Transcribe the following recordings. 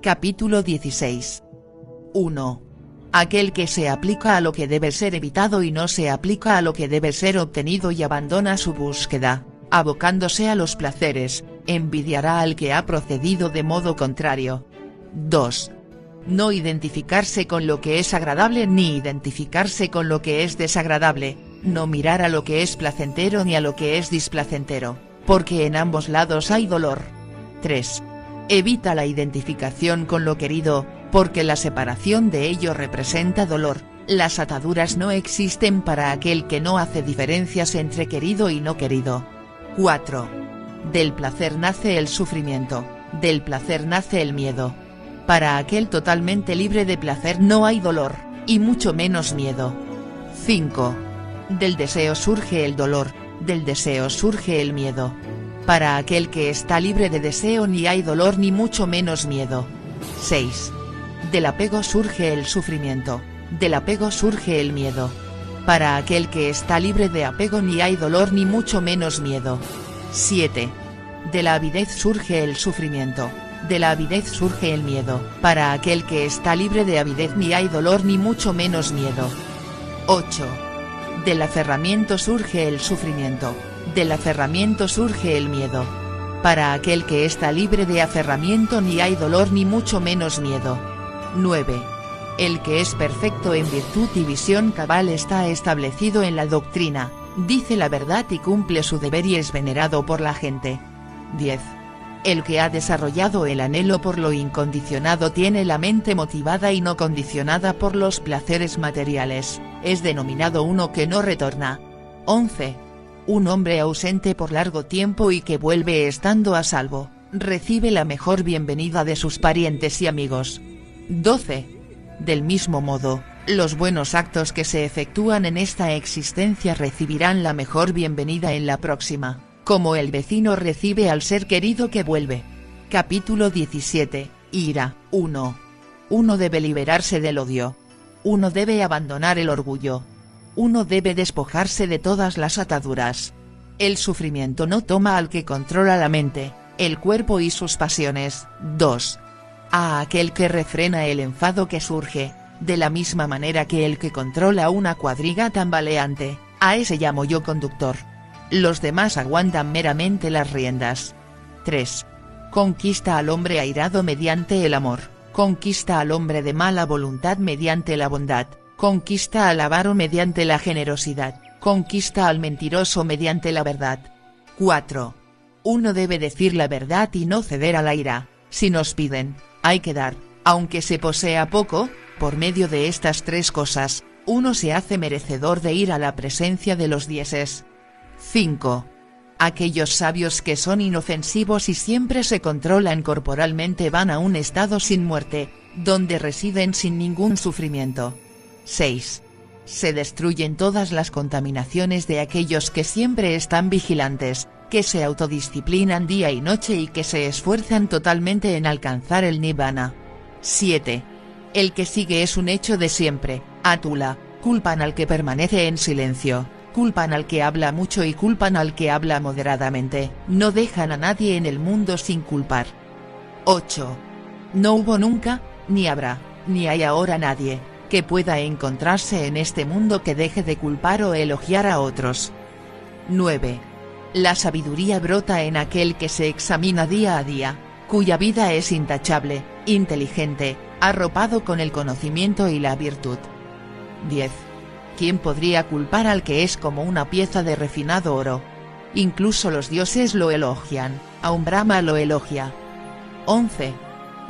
Capítulo 16. 1. Aquel que se aplica a lo que debe ser evitado y no se aplica a lo que debe ser obtenido y abandona su búsqueda, abocándose a los placeres, envidiará al que ha procedido de modo contrario. 2. No identificarse con lo que es agradable ni identificarse con lo que es desagradable, no mirar a lo que es placentero ni a lo que es displacentero, porque en ambos lados hay dolor. 3. Evita la identificación con lo querido, porque la separación de ello representa dolor. Las ataduras no existen para aquel que no hace diferencias entre querido y no querido. 4. Del placer nace el sufrimiento, del placer nace el miedo. Para aquel totalmente libre de placer no hay dolor, y mucho menos miedo. 5. Del deseo surge el dolor, del deseo surge el miedo. Para aquel que está libre de deseo ni hay dolor ni mucho menos miedo. 6. Del apego surge el sufrimiento, del apego surge el miedo. Para aquel que está libre de apego ni hay dolor ni mucho menos miedo. 7. De la avidez surge el sufrimiento, de la avidez surge el miedo. Para aquel que está libre de avidez ni hay dolor ni mucho menos miedo. 8. Del aferramiento surge el sufrimiento, del aferramiento surge el miedo. Para aquel que está libre de aferramiento ni hay dolor ni mucho menos miedo. 9. El que es perfecto en virtud y visión cabal está establecido en la doctrina, dice la verdad y cumple su deber y es venerado por la gente. 10. El que ha desarrollado el anhelo por lo incondicionado tiene la mente motivada y no condicionada por los placeres materiales, es denominado uno que no retorna. 11. Un hombre ausente por largo tiempo y que vuelve estando a salvo, recibe la mejor bienvenida de sus parientes y amigos. 12. Del mismo modo, los buenos actos que se efectúan en esta existencia recibirán la mejor bienvenida en la próxima, como el vecino recibe al ser querido que vuelve. Capítulo 17. Ira. 1. Uno debe liberarse del odio. Uno debe abandonar el orgullo. Uno debe despojarse de todas las ataduras. El sufrimiento no toma al que controla la mente, el cuerpo y sus pasiones. 2. A aquel que refrena el enfado que surge, de la misma manera que el que controla una cuadriga tambaleante, a ese llamo yo conductor. Los demás aguantan meramente las riendas. 3. Conquista al hombre airado mediante el amor, conquista al hombre de mala voluntad mediante la bondad, conquista al avaro mediante la generosidad, conquista al mentiroso mediante la verdad. 4. Uno debe decir la verdad y no ceder a la ira. Si nos piden, hay que dar, aunque se posea poco. Por medio de estas tres cosas, uno se hace merecedor de ir a la presencia de los dieces. 5. Aquellos sabios que son inofensivos y siempre se controlan corporalmente van a un estado sin muerte, donde residen sin ningún sufrimiento. 6. Se destruyen todas las contaminaciones de aquellos que siempre están vigilantes, que se autodisciplinan día y noche y que se esfuerzan totalmente en alcanzar el nirvana. 7. El que sigue es un hecho de siempre, Atula, culpan al que permanece en silencio, culpan al que habla mucho y culpan al que habla moderadamente, no dejan a nadie en el mundo sin culpar. 8. No hubo nunca, ni habrá, ni hay ahora nadie, que pueda encontrarse en este mundo que deje de culpar o elogiar a otros. 9. La sabiduría brota en aquel que se examina día a día, cuya vida es intachable, inteligente, arropado con el conocimiento y la virtud. 10. ¿Quién podría culpar al que es como una pieza de refinado oro? Incluso los dioses lo elogian, aun Brahma lo elogia. 11.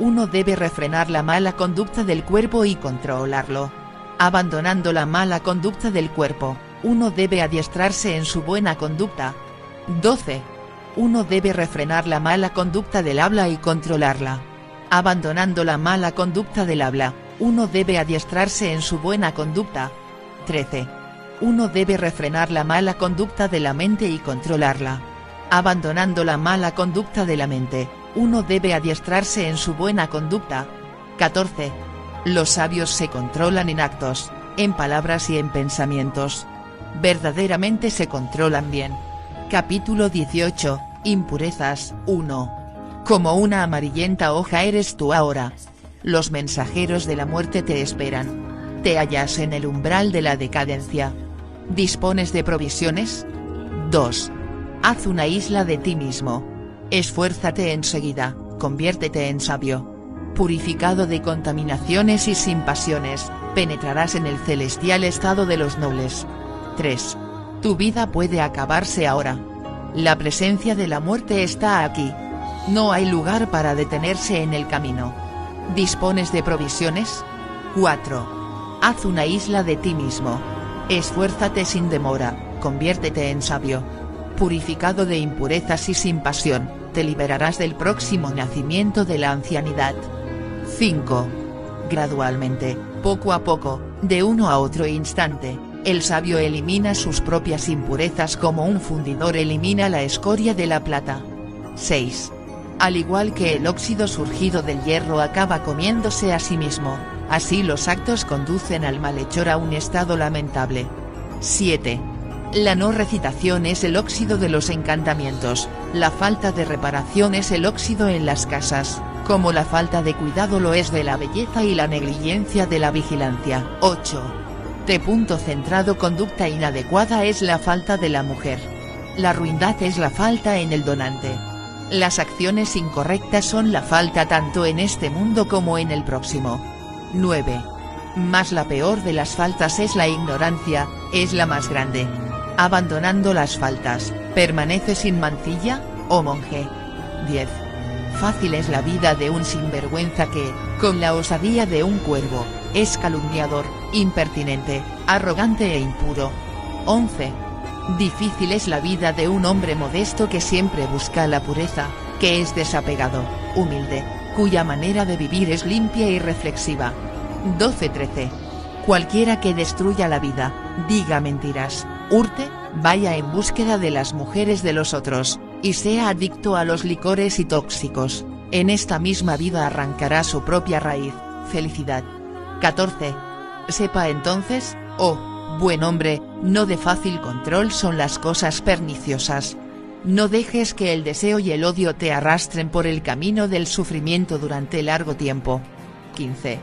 Uno debe refrenar la mala conducta del cuerpo y controlarlo. Abandonando la mala conducta del cuerpo, uno debe adiestrarse en su buena conducta. 12. Uno debe refrenar la mala conducta del habla y controlarla. Abandonando la mala conducta del habla, uno debe adiestrarse en su buena conducta. 13. Uno debe refrenar la mala conducta de la mente y controlarla. Abandonando la mala conducta de la mente, uno debe adiestrarse en su buena conducta. 14. Los sabios se controlan en actos, en palabras y en pensamientos. Verdaderamente se controlan bien. Capítulo 18. Impurezas. 1. Como una amarillenta hoja eres tú ahora. Los mensajeros de la muerte te esperan. Te hallas en el umbral de la decadencia. ¿Dispones de provisiones? 2. Haz una isla de ti mismo. Esfuérzate enseguida, conviértete en sabio. Purificado de contaminaciones y sin pasiones, penetrarás en el celestial estado de los nobles. 3. Tu vida puede acabarse ahora. La presencia de la muerte está aquí. No hay lugar para detenerse en el camino. ¿Dispones de provisiones? 4. Haz una isla de ti mismo. Esfuérzate sin demora, conviértete en sabio. Purificado de impurezas y sin pasión, te liberarás del próximo nacimiento de la ancianidad. 5. Gradualmente, poco a poco, de uno a otro instante, el sabio elimina sus propias impurezas como un fundidor elimina la escoria de la plata. 6. Al igual que el óxido surgido del hierro acaba comiéndose a sí mismo, así los actos conducen al malhechor a un estado lamentable. 7. La no recitación es el óxido de los encantamientos, la falta de reparación es el óxido en las casas, como la falta de cuidado lo es de la belleza y la negligencia de la vigilancia. 8. Punto centrado conducta inadecuada es la falta de la mujer. La ruindad es la falta en el donante. Las acciones incorrectas son la falta tanto en este mundo como en el próximo. 9. Mas la peor de las faltas es la ignorancia, es la más grande. Abandonando las faltas, ¿permanece sin mancilla, oh monje? 10. Fácil es la vida de un sinvergüenza que, con la osadía de un cuervo, es calumniador, impertinente, arrogante e impuro. 11. Difícil es la vida de un hombre modesto que siempre busca la pureza, que es desapegado, humilde, cuya manera de vivir es limpia y reflexiva. 12-13. Cualquiera que destruya la vida, diga mentiras, hurte, vaya en búsqueda de las mujeres de los otros, y sea adicto a los licores y tóxicos, en esta misma vida arrancará su propia raíz, felicidad. 14. Sepa entonces, oh, buen hombre, no de fácil control son las cosas perniciosas. No dejes que el deseo y el odio te arrastren por el camino del sufrimiento durante largo tiempo. 15.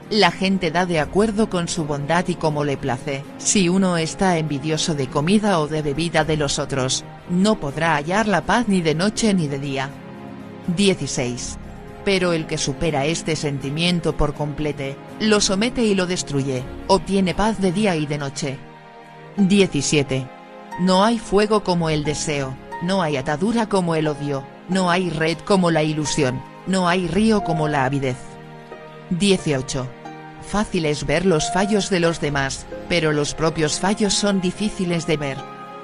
La gente da de acuerdo con su bondad y como le place. Si uno está envidioso de comida o de bebida de los otros, no podrá hallar la paz ni de noche ni de día. 16. Pero el que supera este sentimiento por completo, lo somete y lo destruye, obtiene paz de día y de noche. 17. No hay fuego como el deseo, no hay atadura como el odio, no hay red como la ilusión, no hay río como la avidez. 18. Fácil es ver los fallos de los demás, pero los propios fallos son difíciles de ver.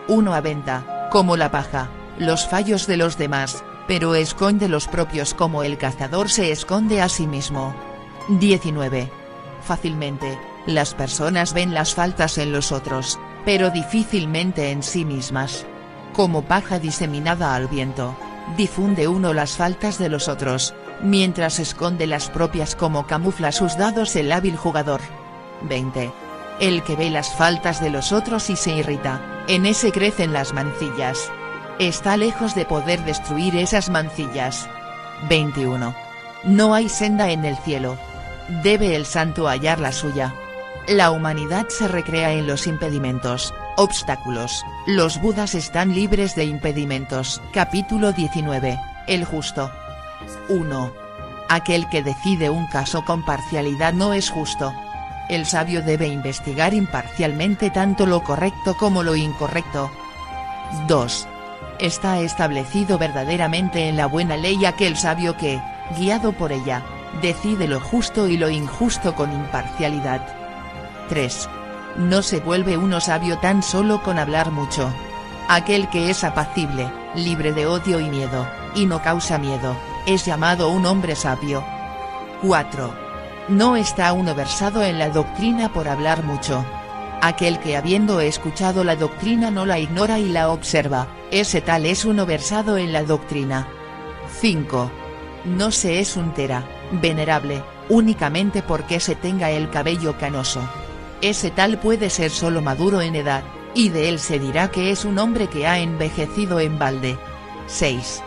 Uno aventa, como la paja, los fallos de los demás, pero esconde los propios como el cazador se esconde a sí mismo. 19. Fácilmente, las personas ven las faltas en los otros, pero difícilmente en sí mismas. Como paja diseminada al viento, difunde uno las faltas de los otros, mientras esconde las propias como camufla sus dados el hábil jugador. 20. El que ve las faltas de los otros y se irrita, en ese crecen las mancillas. Está lejos de poder destruir esas mancillas. 21. No hay senda en el cielo. Debe el santo hallar la suya. La humanidad se recrea en los impedimentos, obstáculos, los budas están libres de impedimentos. Capítulo 19, el justo. 1. Aquel que decide un caso con parcialidad no es justo. El sabio debe investigar imparcialmente tanto lo correcto como lo incorrecto. 2. Está establecido verdaderamente en la buena ley aquel sabio que, guiado por ella, decide lo justo y lo injusto con imparcialidad. 3. No se vuelve uno sabio tan solo con hablar mucho. Aquel que es apacible, libre de odio y miedo, y no causa miedo, es llamado un hombre sabio. 4. No está uno versado en la doctrina por hablar mucho. Aquel que habiendo escuchado la doctrina no la ignora y la observa, ese tal es uno versado en la doctrina. 5. No se es un tera, venerable, únicamente porque se tenga el cabello canoso. Ese tal puede ser solo maduro en edad, y de él se dirá que es un hombre que ha envejecido en balde. 6.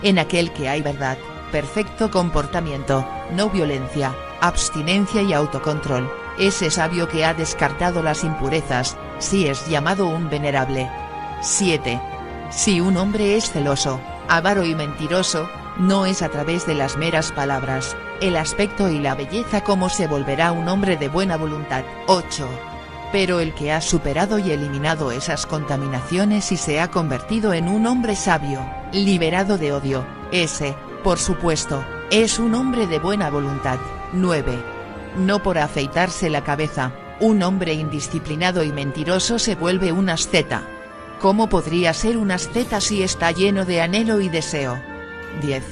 En aquel que hay verdad, perfecto comportamiento, no violencia, abstinencia y autocontrol. Ese sabio que ha descartado las impurezas, sí es llamado un venerable. 7. Si un hombre es celoso, avaro y mentiroso, no es a través de las meras palabras, el aspecto y la belleza como se volverá un hombre de buena voluntad. 8. Pero el que ha superado y eliminado esas contaminaciones y se ha convertido en un hombre sabio, liberado de odio, ese, por supuesto, es un hombre de buena voluntad. 9. No por afeitarse la cabeza, un hombre indisciplinado y mentiroso se vuelve un asceta. ¿Cómo podría ser un asceta si está lleno de anhelo y deseo? 10.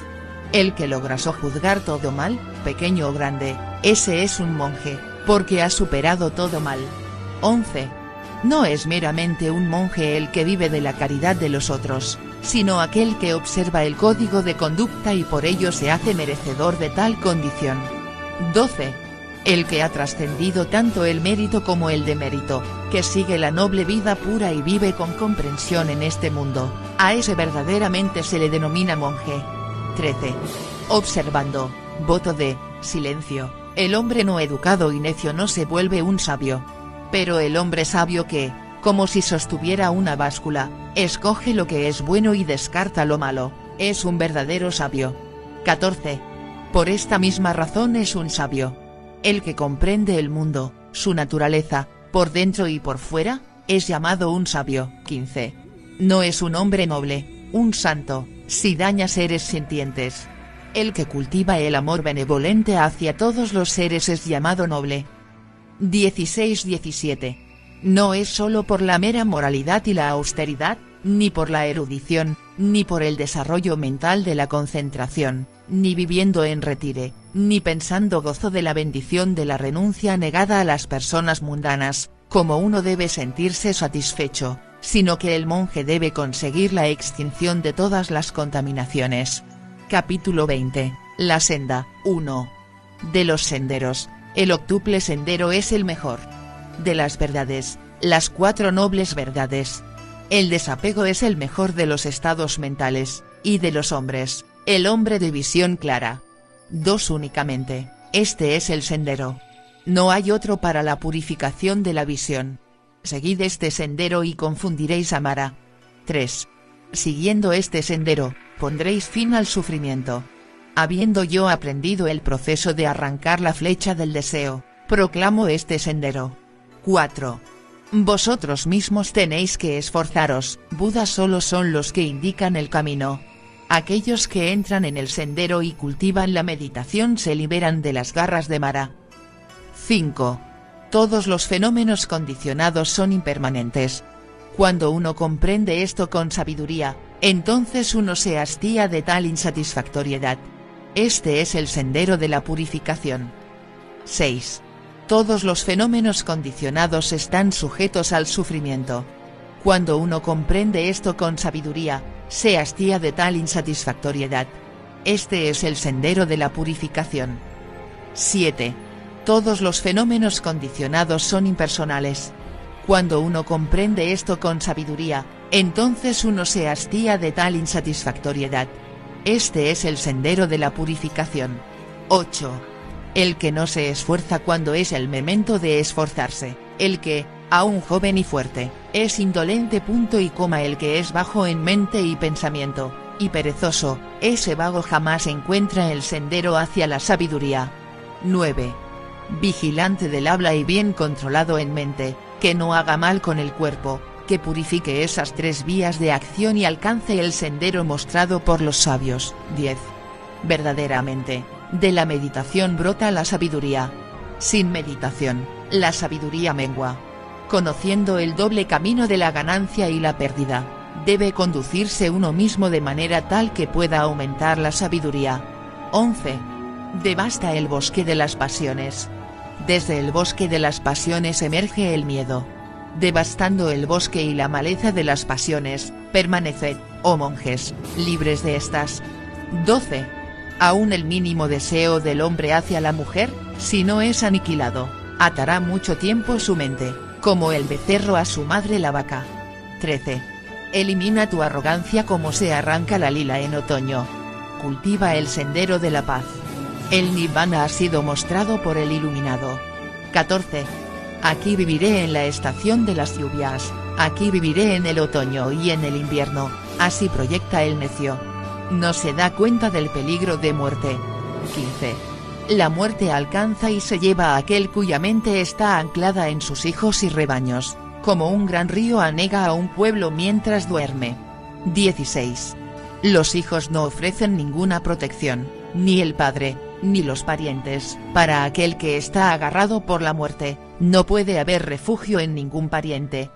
El que logra sojuzgar todo mal, pequeño o grande, ese es un monje, porque ha superado todo mal. 11. No es meramente un monje el que vive de la caridad de los otros, sino aquel que observa el código de conducta y por ello se hace merecedor de tal condición. 12. El que ha trascendido tanto el mérito como el demérito, que sigue la noble vida pura y vive con comprensión en este mundo, a ese verdaderamente se le denomina monje. 13. Observando, voto de silencio, el hombre no educado y necio no se vuelve un sabio. Pero el hombre sabio que, como si sostuviera una báscula, escoge lo que es bueno y descarta lo malo, es un verdadero sabio. 14. Por esta misma razón es un sabio. El que comprende el mundo, su naturaleza, por dentro y por fuera, es llamado un sabio. 15. No es un hombre noble, un santo, si daña seres sintientes. El que cultiva el amor benevolente hacia todos los seres es llamado noble. 16-17. No es solo por la mera moralidad y la austeridad, ni por la erudición, ni por el desarrollo mental de la concentración, ni viviendo en retire, ni pensando gozo de la bendición de la renuncia negada a las personas mundanas, como uno debe sentirse satisfecho, sino que el monje debe conseguir la extinción de todas las contaminaciones. Capítulo 20. La senda. 1. De los senderos, el octuple sendero es el mejor. De las verdades, las 4 nobles verdades. El desapego es el mejor de los estados mentales, y de los hombres, el hombre de visión clara. 2 únicamente, este es el sendero. No hay otro para la purificación de la visión. Seguid este sendero y confundiréis a Mara. 3. Siguiendo este sendero, pondréis fin al sufrimiento. Habiendo yo aprendido el proceso de arrancar la flecha del deseo, proclamo este sendero. 4. Vosotros mismos tenéis que esforzaros, Buda solo son los que indican el camino. Aquellos que entran en el sendero y cultivan la meditación se liberan de las garras de Mara. 5. Todos los fenómenos condicionados son impermanentes. Cuando uno comprende esto con sabiduría, entonces uno se hastía de tal insatisfactoriedad. Este es el sendero de la purificación. 6. Todos los fenómenos condicionados están sujetos al sufrimiento. Cuando uno comprende esto con sabiduría, se hastía de tal insatisfactoriedad. Este es el sendero de la purificación. 7. Todos los fenómenos condicionados son impersonales. Cuando uno comprende esto con sabiduría, entonces uno se hastía de tal insatisfactoriedad. Este es el sendero de la purificación. 8. El que no se esfuerza cuando es el momento de esforzarse, el que, aún joven y fuerte, es indolente. El que es bajo en mente y pensamiento, y perezoso, ese vago jamás encuentra el sendero hacia la sabiduría. 9. Vigilante del habla y bien controlado en mente, que no haga mal con el cuerpo, que purifique esas 3 vías de acción y alcance el sendero mostrado por los sabios. 10. Verdaderamente, de la meditación brota la sabiduría. Sin meditación, la sabiduría mengua. Conociendo el doble camino de la ganancia y la pérdida, debe conducirse uno mismo de manera tal que pueda aumentar la sabiduría. 11. Devasta el bosque de las pasiones. Desde el bosque de las pasiones emerge el miedo. Devastando el bosque y la maleza de las pasiones, permaneced, oh monjes, libres de estas. 12. Aún el mínimo deseo del hombre hacia la mujer, si no es aniquilado, atará mucho tiempo su mente, como el becerro a su madre la vaca. 13. Elimina tu arrogancia como se arranca la lila en otoño. cultiva el sendero de la paz. El Nibbana ha sido mostrado por el iluminado. 14. Aquí viviré en la estación de las lluvias, aquí viviré en el otoño y en el invierno, así proyecta el necio. No se da cuenta del peligro de muerte. 15. La muerte alcanza y se lleva a aquel cuya mente está anclada en sus hijos y rebaños, como un gran río anega a un pueblo mientras duerme. 16. Los hijos no ofrecen ninguna protección, ni el padre, ni los parientes. Para aquel que está agarrado por la muerte, no puede haber refugio en ningún pariente.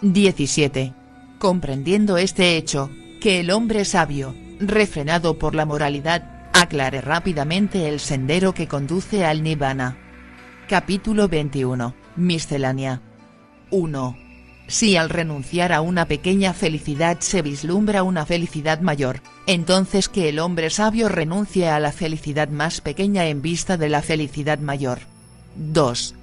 17. Comprendiendo este hecho, que el hombre sabio, refrenado por la moralidad, aclare rápidamente el sendero que conduce al Nibbana. Capítulo 21, Miscelánea. 1. Si al renunciar a una pequeña felicidad se vislumbra una felicidad mayor, entonces que el hombre sabio renuncie a la felicidad más pequeña en vista de la felicidad mayor. 2.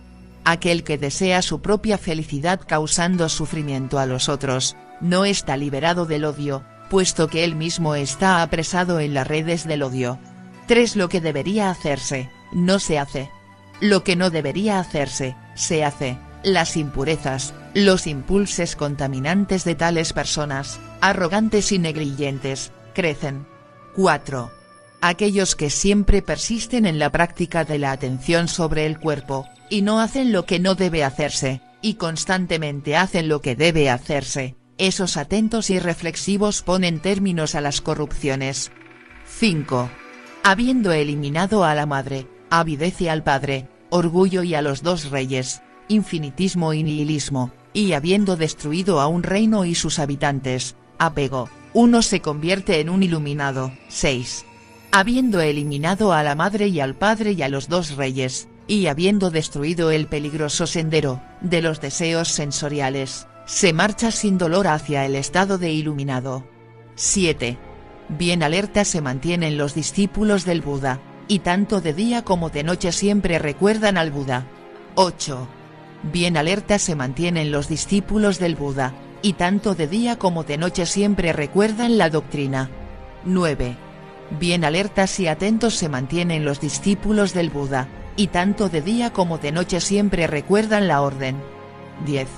Aquel que desea su propia felicidad causando sufrimiento a los otros, no está liberado del odio, puesto que él mismo está apresado en las redes del odio. 3. Lo que debería hacerse, no se hace. Lo que no debería hacerse, se hace. Las impurezas, los impulsos contaminantes de tales personas, arrogantes y negligentes, crecen. 4. Aquellos que siempre persisten en la práctica de la atención sobre el cuerpo, y no hacen lo que no debe hacerse, y constantemente hacen lo que debe hacerse, esos atentos y reflexivos ponen términos a las corrupciones. 5. Habiendo eliminado a la madre, avidez y al padre, orgullo y a los dos reyes, infinitismo y nihilismo, y habiendo destruido a un reino y sus habitantes, apego, uno se convierte en un iluminado. 6. Habiendo eliminado a la madre y al padre y a los dos reyes, y habiendo destruido el peligroso sendero, de los deseos sensoriales, se marcha sin dolor hacia el estado de iluminado. 7. Bien alerta se mantienen los discípulos del Buda, y tanto de día como de noche siempre recuerdan al Buda. 8. Bien alerta se mantienen los discípulos del Buda, y tanto de día como de noche siempre recuerdan la doctrina. 9. Bien alertas y atentos se mantienen los discípulos del Buda, y tanto de día como de noche siempre recuerdan la orden. 10.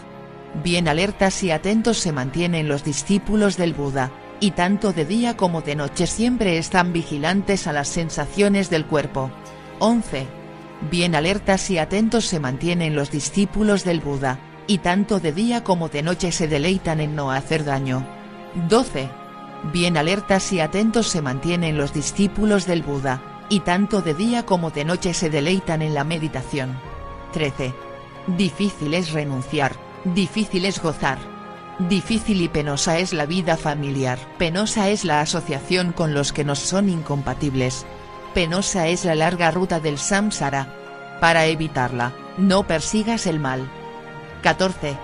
Bien alertas y atentos se mantienen los discípulos del Buda, y tanto de día como de noche siempre están vigilantes a las sensaciones del cuerpo. 11. Bien alertas y atentos se mantienen los discípulos del Buda, y tanto de día como de noche se deleitan en no hacer daño. 12. Bien alertas y atentos se mantienen los discípulos del Buda, y tanto de día como de noche se deleitan en la meditación. 13. Difícil es renunciar, difícil es gozar. Difícil y penosa es la vida familiar. Penosa es la asociación con los que nos son incompatibles. Penosa es la larga ruta del samsara. Para evitarla, no persigas el mal. 14.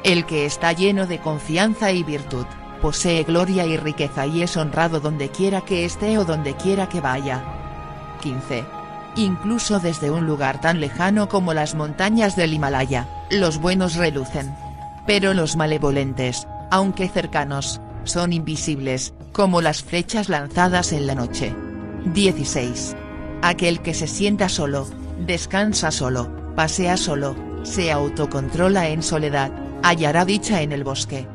El que está lleno de confianza y virtud, posee gloria y riqueza y es honrado donde quiera que esté o donde quiera que vaya. 15. Incluso desde un lugar tan lejano como las montañas del Himalaya, los buenos relucen. Pero los malevolentes, aunque cercanos, son invisibles, como las flechas lanzadas en la noche. 16. Aquel que se sienta solo, descansa solo, pasea solo, se autocontrola en soledad, hallará dicha en el bosque.